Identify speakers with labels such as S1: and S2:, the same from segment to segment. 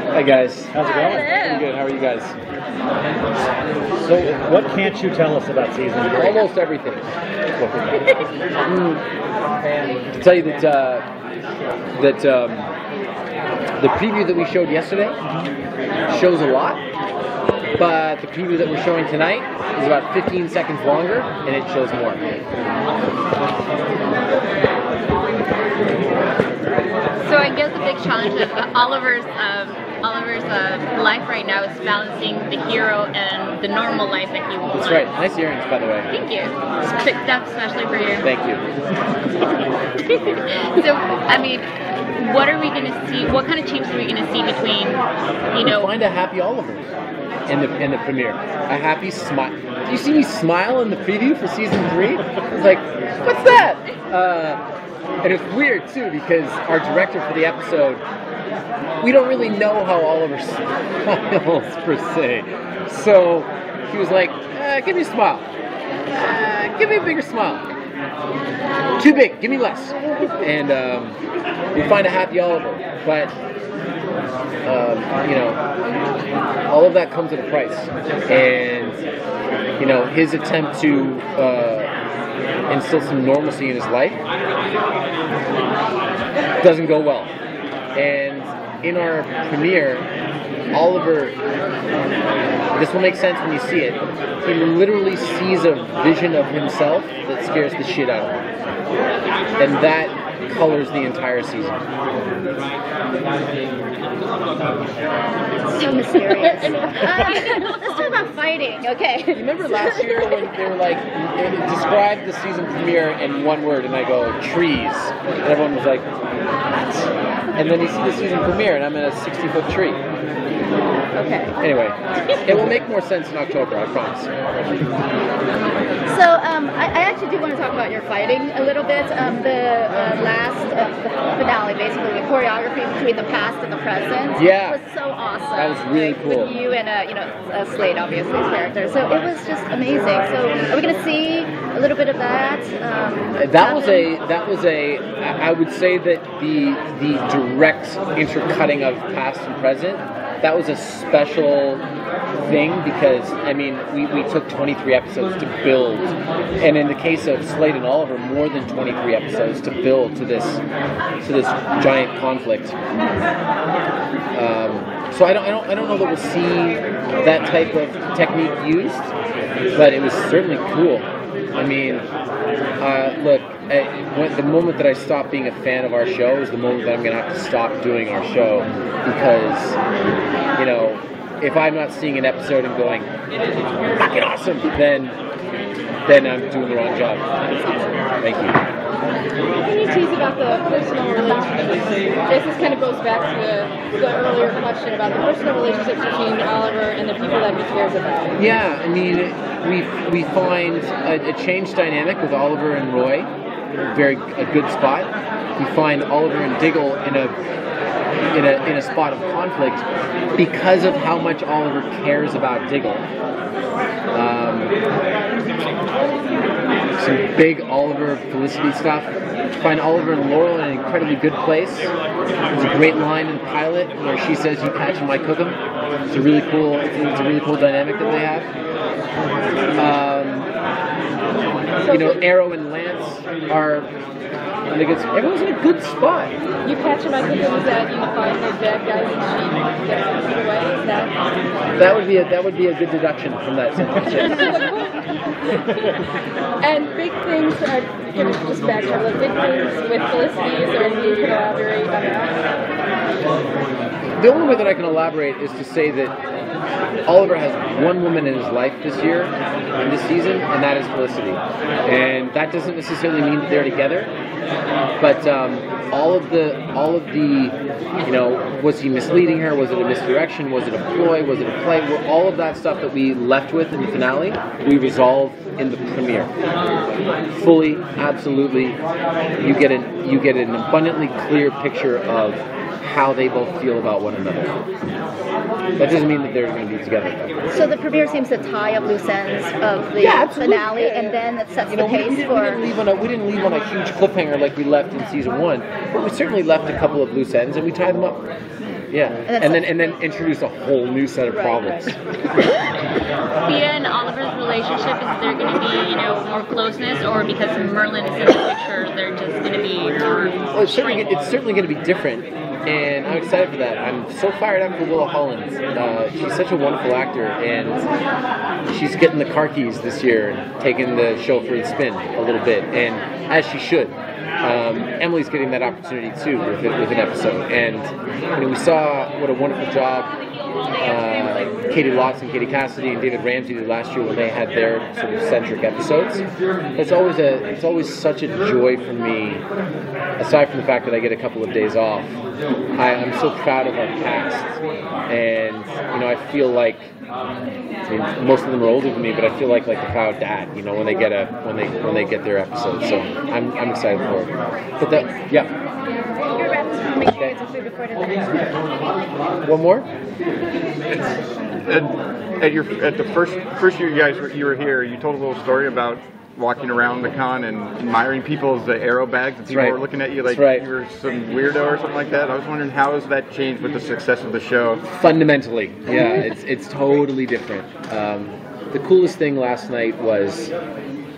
S1: Hi guys.
S2: How's it going?
S1: Pretty good. How are you guys?
S2: So, what can't you tell us about season 3?
S1: Almost everything. To tell you that the preview that we showed yesterday shows a lot, but the preview that we're showing tonight is about 15 seconds longer, and it shows more.
S3: So I guess the big challenge of Oliver's life right now is balancing the hero and the normal life that he wants.
S1: That's right. Nice earrings, by the way.
S3: Thank you. Picked up especially for you.
S1: Thank you.
S3: So, I mean, what are we going to see? What kind of changes are we going to see between,
S1: Find a happy Oliver in the premiere. A happy smile. Do you see me smile in the preview for season 3? It's like, what's that? And it's weird too because our director for the episode, we don't really know how Oliver smiles per se. So he was like, give me a smile. Give me a bigger smile. Too big, give me less. And we find a happy Oliver. But, all of that comes at a price. And, his attempt to instill some normalcy in his life doesn't go well. And in our premiere, Oliver, this will make sense when you see it, he literally sees a vision of himself that scares the shit out of him. And that colors the entire season.
S4: So mysterious. Let's talk about fighting, okay?
S1: You remember last year when they were like, describe the season premiere in one word, and I go, trees. And everyone was like, what? And then you see the season premiere, and I'm in a 60-foot tree.
S4: Okay.
S1: Anyway, it will make more sense in October, I promise.
S4: So, I actually do want to talk about your fighting a little bit. The last the finale, basically, the choreography between the past and the present was so awesome.
S1: That was really cool.
S4: With you and, Slade, obviously, his character. So it was just amazing. So are we going to see a little bit of that?
S1: That was I would say that the direct intercutting of past and present, that was a special thing because, we took 23 episodes to build, and in the case of Slade and Oliver, more than 23 episodes to build to this giant conflict. So I don't know that we'll see that type of technique used, but it was certainly cool. Look, the moment that I stop being a fan of our show is the moment that I'm going to have to stop doing our show because, if I'm not seeing an episode and going, fucking awesome, then I'm doing the wrong job. Thank you.
S5: Can you tease about the personal relationships? This kind of goes back to the earlier question about the personal relationships between Oliver and the people that he cares about.
S1: Yeah, we find a changed dynamic with Oliver and Roy, a good spot. We find Oliver and Diggle in a spot of conflict because of how much Oliver cares about Diggle. Some big Oliver Felicity stuff. Find Oliver and Laurel in an incredibly good place. There's a great line in Pilot where she says, "You catch 'em, I cook 'em." It's a really cool dynamic that they have. Arrow and Lance are. Everyone's in a good spot.
S5: You catch him, I think it was that you find the dead guys and she gets them away. Is
S1: that would be a good deduction from that sentence.
S5: And big things are just backtrack. Like big things with Felicity. Is there anything you can elaborate on that?
S1: The only way that I can elaborate is to say that Oliver has one woman in his life this year, in this season, and that is Felicity. And that doesn't necessarily mean that they're together, but all of the, was he misleading her? Was it a misdirection? Was it a ploy? Was it a play? All of that stuff that we left with in the finale, we resolve in the premiere. Fully, absolutely, you get an abundantly clear picture of how they both feel about one another. That doesn't mean that they're going to be together.
S4: So the premiere seems to tie up loose ends of the finale, and then it sets the pace
S1: we didn't leave on a huge cliffhanger like we left in season 1, but we certainly left a couple of loose ends, and we tied them up. Yeah, and then introduce a whole new set of problems.
S3: Sophia and Oliver's relationship, is there going to be, you know, more closeness, or because Merlin's in the picture, they're just going to be more?
S1: Well, it's certainly going to be different, and I'm excited for that. I'm so fired up for Willa Holland. She's such a wonderful actor, and she's getting the car keys this year and taking the show for the spin a little bit, and as she should. Emily's getting that opportunity too with an episode, and you know, we saw what a wonderful job Katie Lotz and Katie Cassidy and David Ramsey did last year when they had their sort of centric episodes. It's always such a joy for me, aside from the fact that I get a couple of days off. I'm so proud of our cast, and you know, I feel like, I mean, most of them are older than me, but I feel like the proud dad, you know, when they get their episode. So I'm excited for it. But one more.
S6: At the first year you were here, you told a little story about walking around the con and admiring people's aero bags, and people were looking at you like you were some weirdo or something like that. I was wondering, how has that changed with the success of the show?
S1: Fundamentally, yeah, it's totally different. The coolest thing last night was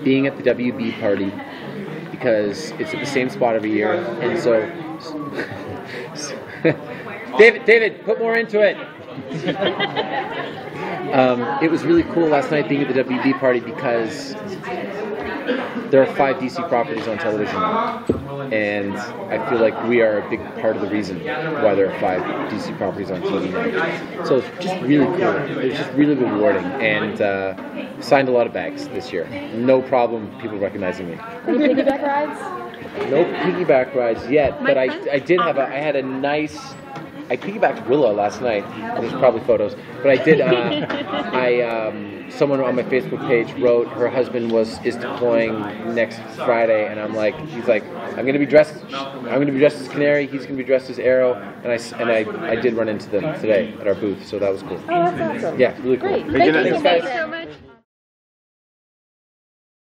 S1: being at the WB party, because it's at the same spot every year, and so David, put more into it. It was really cool last night being at the WB party because there are 5 DC properties on television now, and I feel like we are a big part of the reason why there are 5 DC properties on TV now. So it's just really cool. It's just really rewarding, and signed a lot of bags this year. No problem people recognizing me.
S5: Any piggyback rides?
S1: No piggyback rides yet, but I had a nice. I piggybacked Willa last night. There's probably photos, but I did. Someone on my Facebook page wrote her husband is deploying next Friday, and he's like, I'm gonna be dressed as Canary. He's gonna be dressed as Arrow, and I did run into them today at our booth, so that was cool.
S5: Oh, that's awesome.
S1: Yeah, really cool.
S5: Great. Thank you so much.